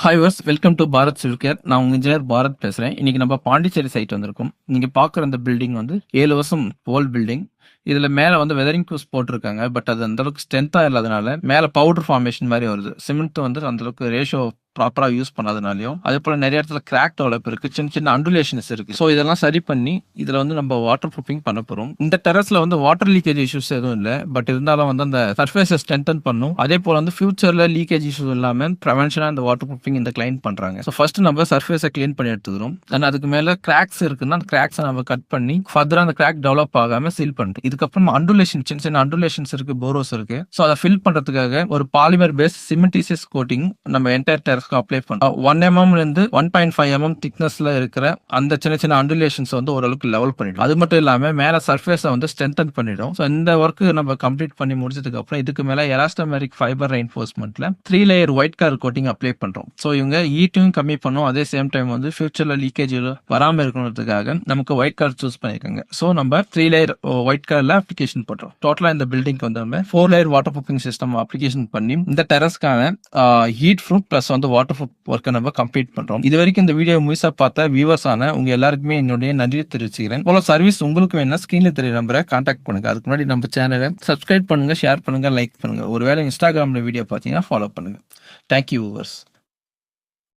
Hi வர்ஸ், welcome to Bharat civil care. நான் உங்க இன்ஜினியர் பாரத் பேசுறேன். இன்னைக்கு நம்ம பாண்டிச்சேரி சைட் வந்திருக்கோம். நீங்க பாக்குற அந்த பில்டிங் வந்து 7 வருஷம் ஓல்ட் பில்டிங். இதுல மேல வந்து வெதரிங் ப்ரூஃப் போட்டிருக்காங்க. பட் அது அந்த அளவுக்கு ஸ்ட்ரென்த்தா இல்லாதனால மேல பவுடர் ஃபார்மேஷன் மாதிரி வருது. சிமெண்ட் வந்து அந்த அளவுக்கு ரேஷியோ ப்ராப்பரா யூஸ் பண்ணாதனாலையும், அதே போல நிறைய இடத்துல கிராக் டெவலப் இருக்கு, சின்ன சின்ன அண்டுலேஷன்ஸ் இருக்கு. ஸோ இதெல்லாம் சரி பண்ணி இதுல வந்து நம்ம வாட்டர் ப்ரூஃபிங் பண்ண போறோம். இந்த டெரஸ்ல வந்து வாட்டர் லீக்கேஜ் இஷ்யூஸ் எதுவும் இல்லை. பட் இருந்தாலும் வந்து அந்த சர்ஃபேஸை ஸ்ட்ரென்தன் பண்ணும். அதே போல வந்து ஃபியூச்சர்ல லீக்கேஜ் இஷ்யூஸ் இல்லாம ப்ரிவென்ஷனா இந்த வாட்டர் ப்ரூஃபிங் இந்த கிளைன் பண்றாங்க. ஸோ ஃபர்ஸ்ட் நம்ம சர்ஃபேஸை கிளீன் பண்ணி எடுத்துக்கிறோம். தென் அதுக்கு மேல கிராக்ஸ் இருக்குன்னா அந்த கிராக்ஸை நம்ம கட் பண்ணி ஃபர்தரா அந்த கிராக் டெவலப் ஆகாம சீல் பண்ணிட்டு, இதுக்கப்புறம் அண்டுலேஷன் சின்ன சின்ன அண்டுலேஷன்ஸ் இருக்கு, போரோஸ் இருக்கு. ஸோ அதை ஃபில் பண்றதுக்காக ஒரு பாலிமர் பேஸ் சிமெண்டீசியஸ் கோட்டிங் நம்ம என்டையர் டெரஸ்க்கு அப்ளை பண்ணோம். 1 mm இருந்து 1.5 mm திக்னஸ்ல இருக்கிற அந்த சின்ன சின்ன அண்டுலேஷன்ஸ் வந்து ஓரளவுக்கு லெவல் பண்ணிடும். அது மட்டும் இல்லாம மேல சர்ஃபேஸை வந்து ஸ்ட்ரென்தன் பண்ணிடும். ஸோ இந்த ஒர்க் நம்ம கம்ப்ளீட் பண்ணி முடிச்சதுக்கு அப்புறம் இதுக்கு மேல எலாஸ்டோமெரிக் ஃபைபர் ரெயின்ஃபோர்ஸ்மெண்ட்ல 3 layer white colour coating apply பண்றோம். ஸோ இவங்க ஹீட்டையும் கம்மி பண்ணும், அதே சேம் டைம் வந்து ஃபியூச்சர்ல லீக்கேஜ் வராம இருக்கணுன்றதுக்காக நமக்கு ஒயிட் கலர் சூஸ் பண்ணிருக்காங்க. ஸோ நம்ம 3 லேயர் ஒயிட் கலர்ல அப்ளிகேஷன் பண்றோம். டோட்டலா இந்த பில்டிங்க்கு வந்து நம்ம 4 layer water proofing system application பண்ணி இந்த டெரஸ்க்கான ஹீட் ப்ரூஃப் பிளஸ் வந்து வாட்டர் ப்ரூஃப் ஒர்க்கை நம்ம கம்ப்ளீட் பண்றோம். இது வரைக்கும் இந்த வீடியோ முழுசா பார்த்த வியூவர்ஸ் ஆன உங்க எல்லாருக்குமே என்னுடைய நன்றியை தெரிவிச்சுக்கிறேன். போல சர்வீஸ் உங்களுக்கு வேணா ஸ்கிரீன்ல தெரிய நம்பரை கான்டாக்ட் பண்ணுங்க. அதுக்கு முன்னாடி நம்ம சேனலை சப்ஸ்கிரைப் பண்ணுங்க, ஷேர் பண்ணுங்க, லைக் பண்ணுங்க. ஒருவேளை இன்ஸ்டாகிராம்ல வீடியோ பார்த்தீங்கன்னா ஃபாலோ பண்ணுங்க. Thank you viewers.